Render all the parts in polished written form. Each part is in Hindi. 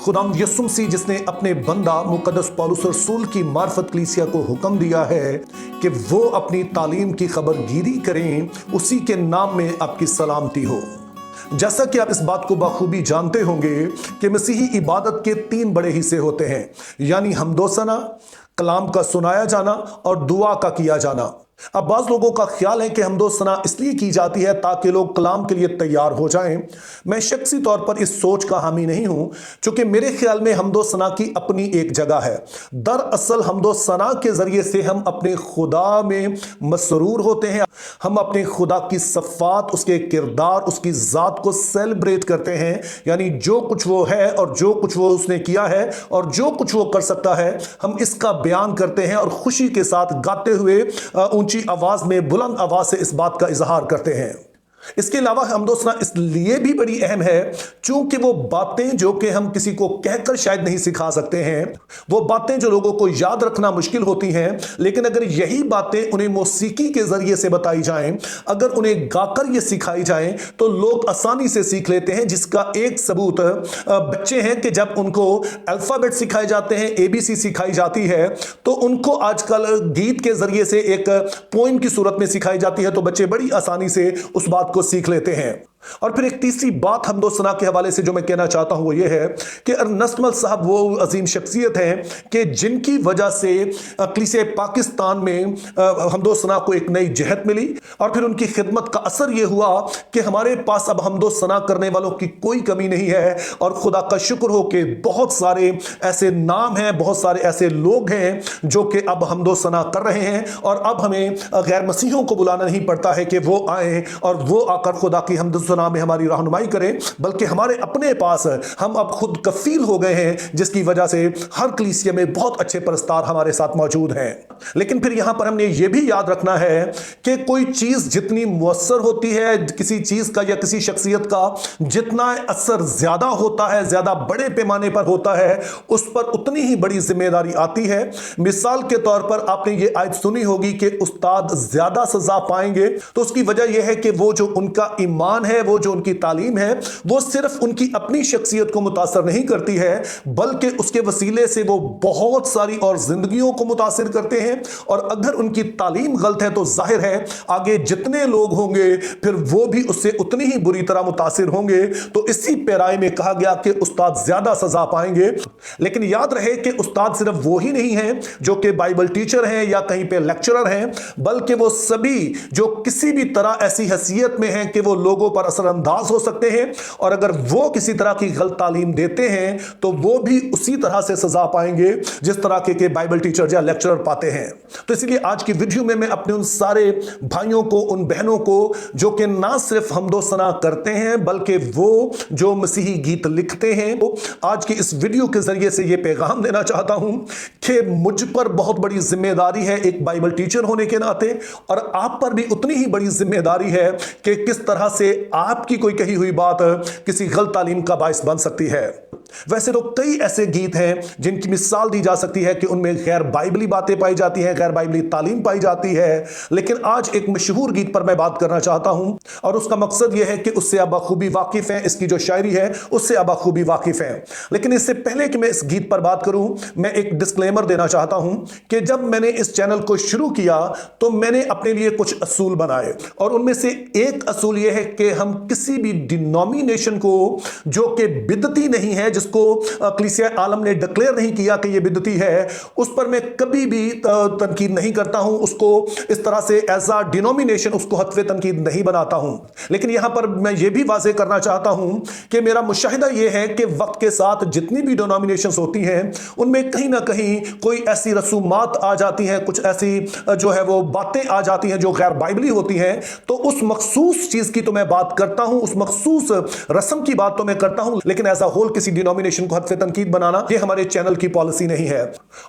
खुदाम यीशु मसीह जिसने अपने बंदा मुकद्दस पौलुस रसूल की मार्फत कलीसिया को हुक्म दिया है कि वो अपनी तालीम की खबरगिरी करें, उसी के नाम में आपकी सलामती हो। जैसा कि आप इस बात को बखूबी जानते होंगे कि मसीही इबादत के 3 बड़े हिस्से होते हैं, यानी हमदोसना, कलाम का सुनाया जाना और दुआ का किया जाना। अब बाज़ लोगों का ख्याल है कि हमदोसना इसलिए की जाती है ताकि लोग कलाम के लिए तैयार हो जाएं। मैं शख्सी तौर पर इस सोच का हामी नहीं हूं, क्योंकि मेरे ख्याल में हमदोसना की अपनी एक जगह है। दरअसल हमदोसना के जरिए से हम अपने खुदा में मसरूर होते हैं, हम अपने खुदा की सफ़ात, उसके किरदार, उसकी ज़ात को सेलिब्रेट करते हैं। यानी जो कुछ वो है और जो कुछ वो उसने किया है और जो कुछ वो कर सकता है, हम इसका बयान करते हैं और खुशी के साथ गाते हुए ऊंची आवाज में, बुलंद आवाज से इस बात का इजहार करते हैं। इसके अलावा हमदोसना इसलिए भी बड़ी अहम है क्योंकि वो बातें जो कि हम किसी को कहकर शायद नहीं सिखा सकते हैं, वो बातें जो लोगों को याद रखना मुश्किल होती हैं, लेकिन अगर यही बातें उन्हें मौसीकी के जरिए से बताई जाएं, अगर उन्हें गाकर ये सिखाई जाएं, तो लोग आसानी से सीख लेते हैं। जिसका एक सबूत बच्चे हैं कि जब उनको अल्फाबेट सिखाए जाते हैं, ABC सिखाई जाती है, तो उनको आजकल गीत के जरिए से एक पोइम की सूरत में सिखाई जाती है, तो बच्चे बड़ी आसानी से उस बात को सीख लेते हैं। और फिर एक तीसरी बात हमदोसना के हवाले से जो मैं कहना चाहता हूं वो ये है कि अर्नेस्ट मल साहब वो अजीम शख्सियत हैं कि जिनकी वजह से कलीसिया पाकिस्तान में हमदोसना को एक नई जहत मिली, और फिर उनकी खिदमत का असर ये हुआ कि हमारे पास अब हमदोसना करने वालों की कोई कमी नहीं है। और खुदा का शुक्र हो कि बहुत सारे ऐसे नाम हैं, बहुत सारे ऐसे लोग हैं जो कि अब हमदोसना कर रहे हैं, और अब हमें गैर मसीहों को बुलाना नहीं पड़ता है कि वो आए और वो आकर खुदा की हमदोसना में हमारी रहनुमाई करें, बल्कि हमारे अपने पास हम अब खुद कफील हो गए हैं, जिसकी वजह से हर कलीसिया में बहुत अच्छे परस्तार हमारे साथ मौजूद हैं। लेकिन फिर यहां पर हमने यह भी याद रखना है कि कोई चीज जितनी मुअस्सर होती है, किसी चीज का या किसी शख्सियत का जितना असर ज्यादा होता है, ज्यादा बड़े पैमाने पर होता है, उस पर उतनी ही बड़ी जिम्मेदारी आती है। मिसाल के तौर पर आपने ये आयत सुनी होगी कि उस्ताद ज्यादा सजा पाएंगे, तो उसकी वजह यह है कि वो जो उनका ईमान है, वो जो उनकी तालीम है, वो सिर्फ उनकी अपनी शख्सियत को मुतासर नहीं करती है, बल्कि उसके वसीले से वो बहुत सारी और जिंदगियों को मुतासिर करते हैं। और अगर उनकी तालीम गलत है तो जाहिर है आगे जितने लोग होंगे फिर वो भी उससे उतनी ही बुरी तरह मुतासिर होंगे। तो इसी पैराए में कहा गया कि उस्ताद ज्यादा सजा पाएंगे। लेकिन याद रहे कि उस्ताद सिर्फ वो ही नहीं है जो कि बाइबल टीचर हैं या कहीं पे लेक्चरर हैं, बल्कि वो सभी जो किसी भी तरह ऐसी हैसियत में हैं कि वो लोगों पर असरअंदाज हो सकते हैं, और अगर वो किसी तरह की गलत तालीम देते हैं तो वो भी उसी तरह से सजा पाएंगे जिस तरह के बाइबल टीचर या लेक्चरर पाते हैं। तो इसलिए आज की वीडियो में मैं अपने उन सारे भाइयों को, उन बहनों को जो कि ना सिर्फ हमदोसना करते हैं बल्कि वो जो मसीही गीत लिखते हैं, तो आज की इस वीडियो के जरिए से ये पैगाम देना चाहता हूं कि मुझ पर बहुत बड़ी जिम्मेदारी है एक बाइबल टीचर होने के नाते, और आप पर भी उतनी ही बड़ी जिम्मेदारी है कि किस तरह से आपकी कोई कही हुई बात किसी गलत तालीम का बायस बन सकती है। वैसे तो कई ऐसे गीत हैं जिनकी मिसाल दी जा सकती है कि उनमें गैर बाइबली बातें पाई जाती हैं, गैर बाइबली तालीम पाई जाती है, लेकिन आज एक मशहूर गीत पर मैं बात करना चाहता हूं, और उसका मकसद यह है कि उससे आप बखूबी वाकिफ हैं, इसकी जो शायरी है उससे आप बखूबी वाकिफ हैं। लेकिन इससे पहले कि मैं इस गीत पर बात करूं, मैं एक डिस्क्लेमर देना चाहता हूं कि जब मैंने इस चैनल को शुरू किया तो मैंने अपने लिए कुछ असूल बनाए, और उनमें से एक असूल यह है कि हम किसी भी डिनोमिनेशन को जो कि बिदती नहीं है, जिसको कलीसिया आलम ने डिक्लेयर नहीं किया कि यह बिदती है, उस पर मैं कभी भी तनकीद नहीं करता हूं, उसको इस तरह से एज अ डिनोमिनेशन उसको हत्वे तनकीद नहीं बनाता हूं। लेकिन यहां पर मैं यह भी वाज़ेह करना चाहता हूं कि मेरा मुशाहिदा यह है कि वक्त के साथ जितनी भी डिनोमिनेशंस होती हैं उनमें कहीं ना कहीं कोई ऐसी रसूमात आ जाती हैं, कुछ ऐसी जो है वो बातें आ जाती हैं जो गैर बाइबली होती हैं। तो उस मखसूस चीज की तो मैं बात करता हूं, उस मखसूस रस्म की बात तो मैं करता हूं, लेकिन एज अ होल किसी डिनोमिनेशन को हद से तनकीद बनाना ये हमारे चैनल की पॉलिसी नहीं है।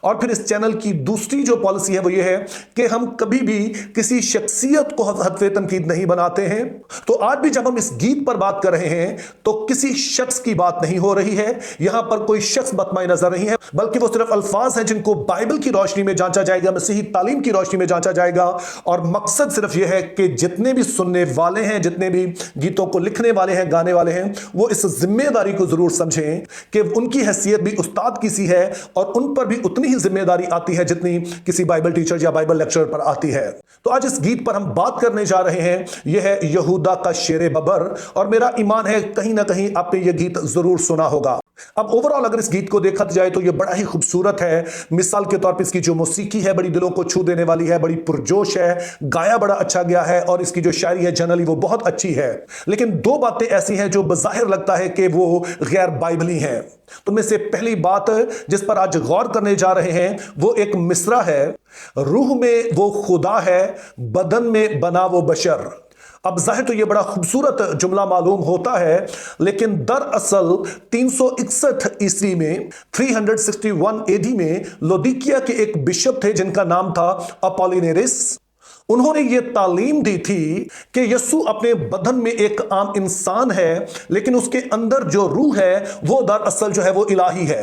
और फिर इस चैनल की दूसरी जो पॉलिसी है वो ये है कि हम कभी भी किसी शख्सियत को हद से तनकीद नहीं बनाते हैं। तो आज भी जब हम इस गीत पर बात कर रहे हैं तो किसी शख्स की बात नहीं हो रही है, यहां पर कोई शख्स बतमाई नजर नहीं है, बल्कि वो सिर्फ अल्फाज हैं जिनको बाइबल की रोशनी में जांचा जाएगा, मसीही तालीम की रोशनी में जांचा जाएगा। और मकसद सिर्फ यह है कि जितने भी सुनने वाले हैं, जितने भी गीतों को लिखने वाले हैं, गाने वाले हैं, वो इस जिम्मेदारी को जरूर समझें कि उनकी हैसियत भी उस्ताद की सी है और उन पर भी उतनी ही जिम्मेदारी आती है जितनी किसी बाइबल टीचर या बाइबल लेक्चरर पर आती है। तो आज इस गीत पर हम बात करने जा रहे हैं। यह है यहूदा का शेरे बबर और मेरा ईमान है कहीं ना कहीं आपने यह गीत जरूर सुना होगा। अब ओवरऑल अगर इस गीत को देखा जाए तो यह बड़ा ही खूबसूरत है। मिसाल के तौर पर इसकी जो मौसीकी है बड़ी दिलों को छू देने वाली है, बड़ी पुरजोश है, गाया बड़ा अच्छा गया है और इसकी जो शायरी है जनरली वो बहुत अच्छी है। लेकिन दो बातें ऐसी हैं जो बज़ाहिर लगता है कि वो गैर बाइबली हैं। तो में से पहली बात जिस पर आज गौर करने जा रहे हैं वो एक मिसरा है, रूह में वो खुदा है, बदन में बना वो बशर। अब जाहिर तो ये बड़ा खूबसूरत जुमला मालूम होता है, लेकिन दरअसल 361 ईस्वी में 361 एडी में लौदीकिया के एक बिशप थे जिनका नाम था अपोलिनेरिस। उन्होंने ये तालीम दी थी कि यीशु अपने बदन में एक आम इंसान है, लेकिन उसके अंदर जो रूह है वो दरअसल जो है वो इलाही है।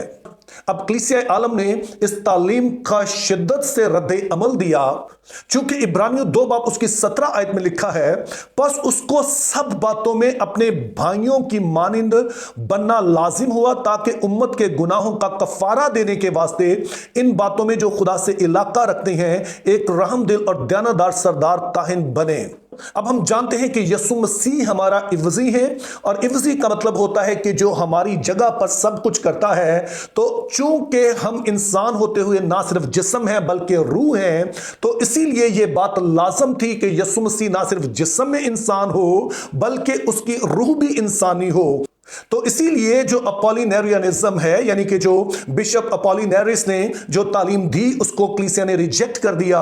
अब कलीसिया आलम ने इस तालीम का शिद्दत से रद्द अमल दिया। चूंकि इब्रानियों 2 बाब उसकी 17 आयत में लिखा है, बस उसको सब बातों में अपने भाइयों की मानिंद बनना लाजिम हुआ ताकि उम्मत के गुनाहों का कफारा देने के वास्ते इन बातों में जो खुदा से इलाका रखते हैं एक रहमदिल और दयानतदार सरदार काहिन बने। अब हम जानते हैं कि यीशु मसीह हमारा इवजी है और इवजी का मतलब होता है कि जो हमारी जगह पर सब कुछ करता है। तो चूंकि हम इंसान होते हुए ना सिर्फ जिस्म है बल्कि रूह है, तो इसीलिए यह बात लाजम थी कि यीशु मसीह ना सिर्फ जिस्म में इंसान हो बल्कि उसकी रूह भी इंसानी हो। तो इसीलिए जो अपोलिनेरियनिज्म है, यानी कि जो बिशप अपोलिनेरिस ने जो तालीम दी उसको कलीसिया ने रिजेक्ट कर दिया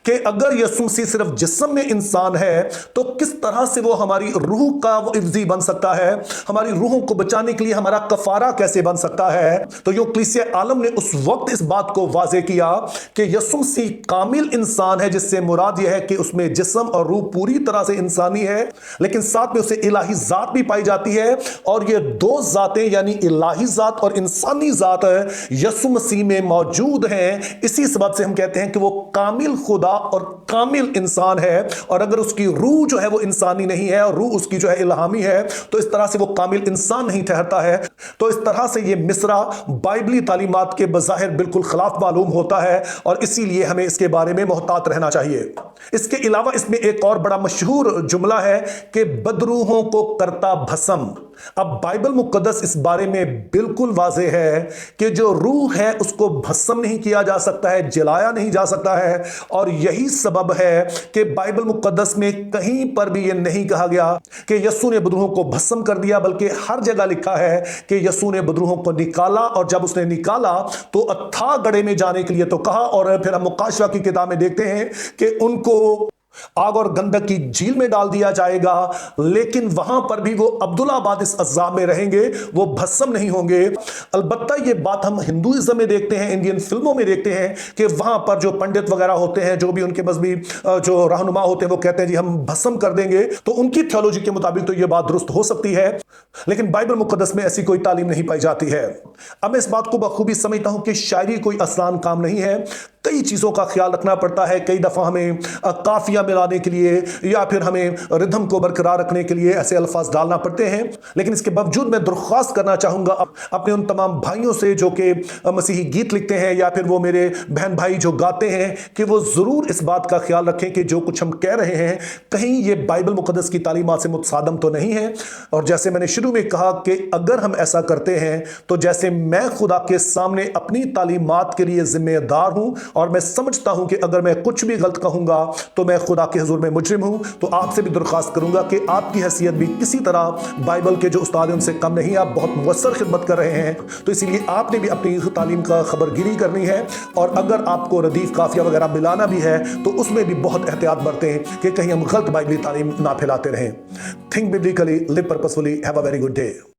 कि अगर यीशु मसीह सिर्फ जिस्म में इंसान है तो किस तरह से वो हमारी रूह का वो इफ्जी बन सकता है, हमारी रूहों को बचाने के लिए हमारा कफारा कैसे बन सकता है। तो यो कलीसिया आलम ने उस वक्त इस बात को वाजे किया कि यीशु मसीह कामिल इंसान है, जिससे मुराद यह है कि उसमें जिस्म और रूह पूरी तरह से इंसानी है, लेकिन साथ में उसे इलाही जात भी पाई जाती है। और ये दो जातें यानी इलाही जात और इंसानी जात यीशु मसीह में मौजूद हैं। इसी सबब से हम कहते हैं कि वो कामिल खुदा और कामिल इंसान है। और अगर उसकी रूह जो है वो इंसानी नहीं है और रूह उसकी जो है इल्हामी है, तो इस तरह से वो कामिल इंसान नहीं ठहरता है। तो इस तरह से ये मिसरा बाइबली तालीमात के बज़ाहिर बिल्कुल खिलाफ मालूम होता है और इसीलिए हमें इसके बारे में मोहतात रहना चाहिए। इसके अलावा इसमें एक और बड़ा मशहूर जुमला है कि बदरूहों को करता भस्म। अब बाइबल मुकद्दस इस बारे में बिल्कुल वाज़े है कि जो रूह है उसको भस्म नहीं किया जा सकता है, जलाया नहीं जा सकता है। और यही सबब है कि बाइबल मुकद्दस में कहीं पर भी यह नहीं कहा गया कि यीशु ने बदरूहों को भस्म कर दिया, बल्कि हर जगह लिखा है कि यीशु ने बदरूहों को निकाला और जब उसने निकाला तो अथाह गड्ढे में जाने के लिए तो कहा। और फिर हम मुकाशवा की किताब में देखते हैं कि उनको आग और गंधक की झील में डाल दिया जाएगा, लेकिन वहां पर भी वो अब्दुल्लाबाद इस अज़ाब में रहेंगे, वो भस्म नहीं होंगे। अलबत्ता ये बात हम हिंदुइज्म में देखते हैं, इंडियन फिल्मों में देखते हैं कि वहां पर जो पंडित वगैरह होते हैं, जो भी उनके मजहबी जो रहनुमा होते हैं, वो कहते हैं जी हम भस्म कर देंगे। तो उनकी थियोलॉजी के मुताबिक तो ये बात दुरुस्त हो सकती है, लेकिन बाइबल मुकद्दस में ऐसी कोई तालीम नहीं पाई जाती है। अब मैं इस बात को बखूबी समझता हूं कि शायरी कोई आसान काम नहीं है, कई चीज़ों का ख्याल रखना पड़ता है। कई दफ़ा हमें काफिया मिलाने के लिए या फिर हमें रिदम को बरकरार रखने के लिए ऐसे अल्फाज डालना पड़ते हैं। लेकिन इसके बावजूद मैं दरख्वास्त करना चाहूँगा अपने उन तमाम भाइयों से जो कि मसीही गीत लिखते हैं या फिर वो मेरे बहन भाई जो गाते हैं, कि वो ज़रूर इस बात का ख्याल रखें कि जो कुछ हम कह रहे हैं कहीं ये बाइबल मुकद्दस की तालीमात से मुतसादम तो नहीं है। और जैसे मैंने शुरू में कहा कि अगर हम ऐसा करते हैं तो जैसे मैं खुदा के सामने अपनी तालीमात के लिए जिम्मेदार हूँ और मैं समझता हूं कि अगर मैं कुछ भी गलत कहूंगा तो मैं खुदा के हुजूर में मुजरिम हूं। तो आपसे भी दरख्वास्त करूंगा कि आपकी हैसियत भी किसी तरह बाइबल के जो उस्ताद हैं उनसे कम नहीं, आप बहुत मुअस्सर खिदमत कर रहे हैं। तो इसीलिए आपने भी अपनी तालीम का खबरगिरी करनी है। और अगर आपको रदीफ काफिया वगैरह मिलाना भी है तो उसमें भी बहुत एहतियात बरतें कि कहीं हम गलत बाइबली तालीम ना फैलाते रहें। Think biblically, live purposefully, have a very good day.